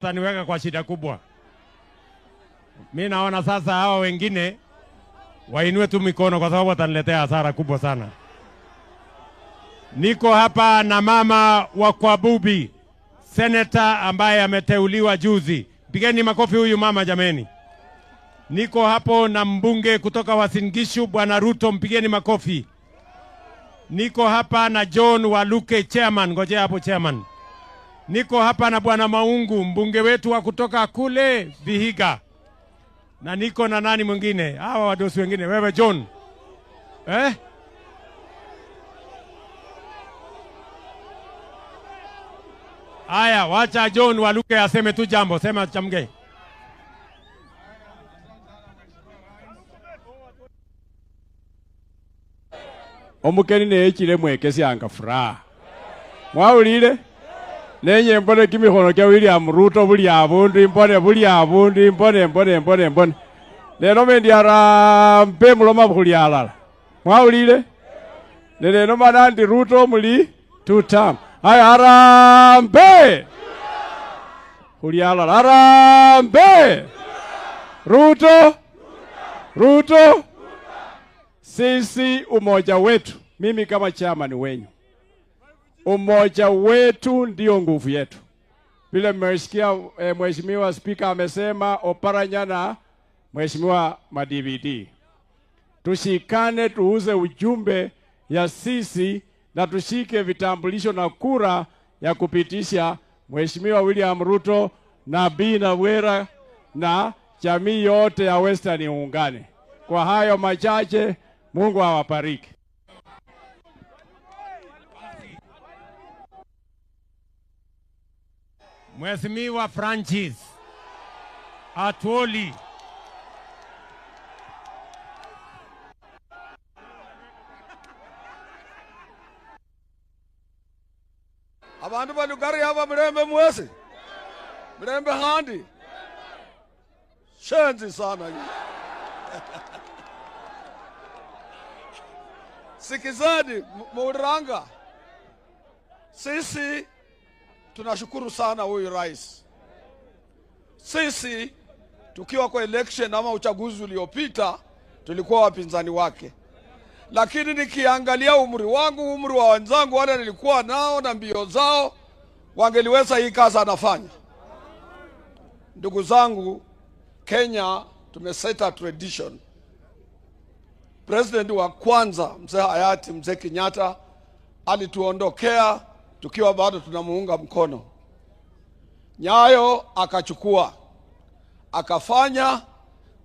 Taniweka kwa shida kubwa. Mimi naona sasa hawa wengine wainue tu mikono kwa sababu wataniletea hasara kubwa sana. Niko hapa na mama wa Kwabubi, senator ambaye ameteuliwa juzi. Pigeni makofi huyu mama jameni. Niko hapo na mbunge kutoka Uasin Gishu Bwana Ruto, mpigeni makofi. Niko hapa na John Waluke chairman, ngojea hapo chairman. Niko hapa na Bwana Maungu, mbunge wetu wa kutoka kule Vihiga. Na niko na nani mwingine? Hawa wadosi wengine. Wewe John. Aya, wacha John Waluke aseme tu jambo. Sema chamge. Omukeni neechile mwekesi anga furaha. Mwaulile? Nenye mbone kimikhono kya William Ruto buli abundu mbone buli abundu mbone. Lero mendi arambe muloma buli alala. Mwaulile? Lero manandi Ruto muli 2 term. Aya arambe. Buli alala arambe. Ruto. Sisi umoja wetu, mimi kama chairman wenyu, umoja wetu ndio nguvu yetu. Vile mmesikia mheshimiwa speaker amesema Oparanya na mheshimiwa ma-DVD. Tushikane tuuze ujumbe ya sisi na tushike vitambulisho na kura ya kupitisha mheshimiwa William Ruto na Bina Wera na jamii yote ya Western iungane. Kwa hayo machache, Mungu awabariki. Mheshimiwa Francis Atwoli. Abantu balugari hapa mrembe mwezi. Mrembe handi. Shenzi sana. Sikizani Muranga. Sisi tunashukuru sana huyu rais. Sisi tukiwa kwa election ama uchaguzi uliopita tulikuwa wapinzani wake. Lakini nikiangalia umri wangu, umri wa wenzangu wale nilikuwa nao na mbio zao, wangeliweza hii kazi anafanya. Ndugu zangu, Kenya tumeseta tradition. President wa kwanza mzee hayati mzee Kenyatta alituondokea tukiwa bado tunamuunga mkono. Nyayo akachukua, akafanya,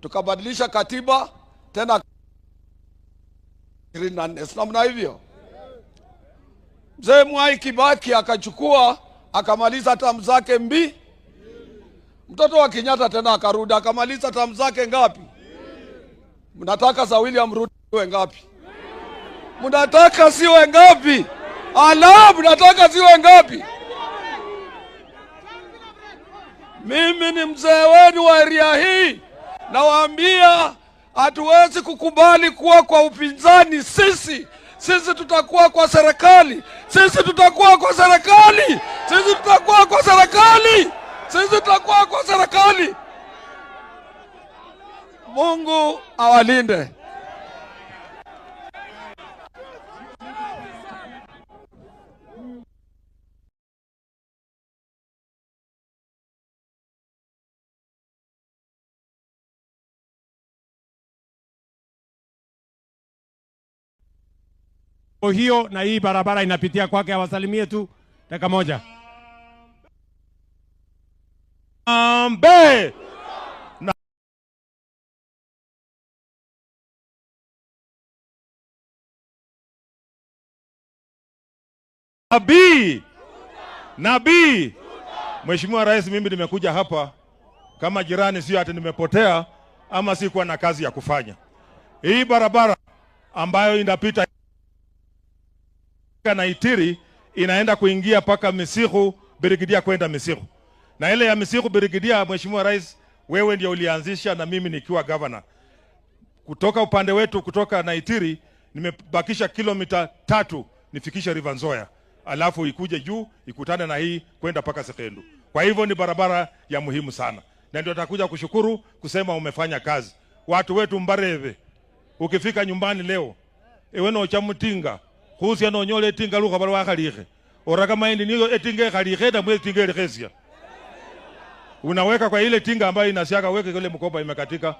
tukabadilisha katiba tena namna hivyo. Mzee Mwai Kibaki akachukua, akamaliza tamu zake mbi. Mtoto wa Kenyatta tena akarudi akamaliza tamu zake ngapi? Mnataka za William Ruto siwe ngapi? Mnataka siwe ngapi? Mnataka siwe ngapi? Mimi ni mzee wenu wa area hii. Nawaambia hatuwezi kukubali kuwa kwa upinzani. Sisi tutakuwa kwa serikali. Sisi tutakuwa kwa serikali. Mungu awalinde. Hiyo na hii barabara inapitia kwake, awasalimie tu dakika moja. Ambe Nabii. Mheshimiwa Rais, mimi nimekuja hapa kama jirani, sio ati nimepotea ama sikuwa na kazi ya kufanya. Hii barabara ambayo inapita na Itiri inaenda kuingia paka Misihu Birigidia kwenda Misihu. Na ile ya Misihu Birigidia, Mheshimiwa Rais, wewe ndio ulianzisha na mimi nikiwa governor. Kutoka upande wetu kutoka Naitiri nimebakisha kilomita 3 nifikishe River Nzoia. Alafu ikuje juu ikutane na hii kwenda paka Sekendu. Kwa hivyo ni barabara ya muhimu sana, na ndio takuja kushukuru kusema umefanya kazi. Watu wetu Mbareve, ukifika nyumbani leo ewe no chamutinga husia no nyole tinga luka balwa khalihe oraka maindi niyo etinge khalihe na mwe tinge lekesia unaweka kwa ile tinga ambayo inasiaka, weke ile mkoba imekatika.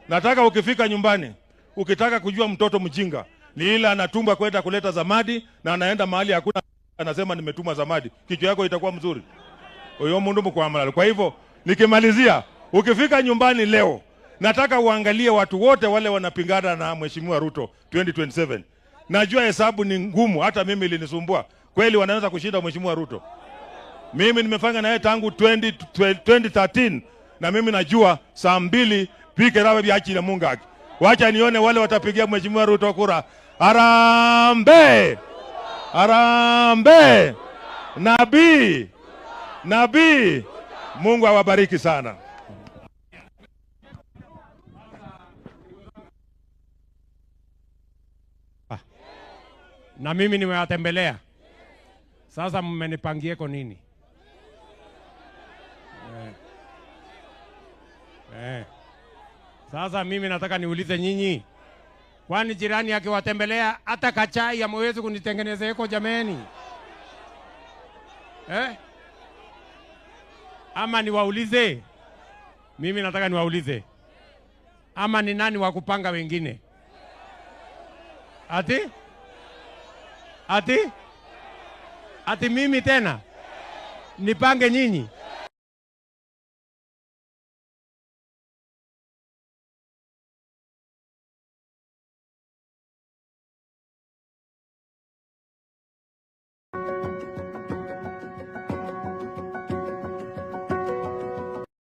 Nataka ukifika nyumbani, ukitaka kujua mtoto mjinga ni ile anatumba kwenda kuleta zamadi na anaenda mahali hakuna, anasema nimetuma zamadi, kichwa yako itakuwa mzuri oyo mundu mkwamala. Kwa hivyo nikimalizia, ukifika nyumbani leo, nataka uangalie watu wote wale wanapingana na Mheshimiwa Ruto 2027. Najua hesabu ni ngumu, hata mimi ilinisumbua. Kweli wanaweza kushinda Mheshimiwa Ruto? Mimi nimefanya naye tangu 2013 na mimi najua saa 2 pike rawe biachi na mungaki. Wacha nione wale watapigia Mheshimiwa Ruto kura. Arambe! Arambe! Nabii! Mungu awabariki sana. Na mimi nimewatembelea. Sasa mmenipangieko nini? Sasa mimi nataka niulize nyinyi, kwani jirani akiwatembelea hata kachai hamwezi kunitengenezeko jameni? Ama niwaulize? Mimi nataka niwaulize, ama ni nani wa kupanga wengine? Ati mimi tena nipange nyinyi?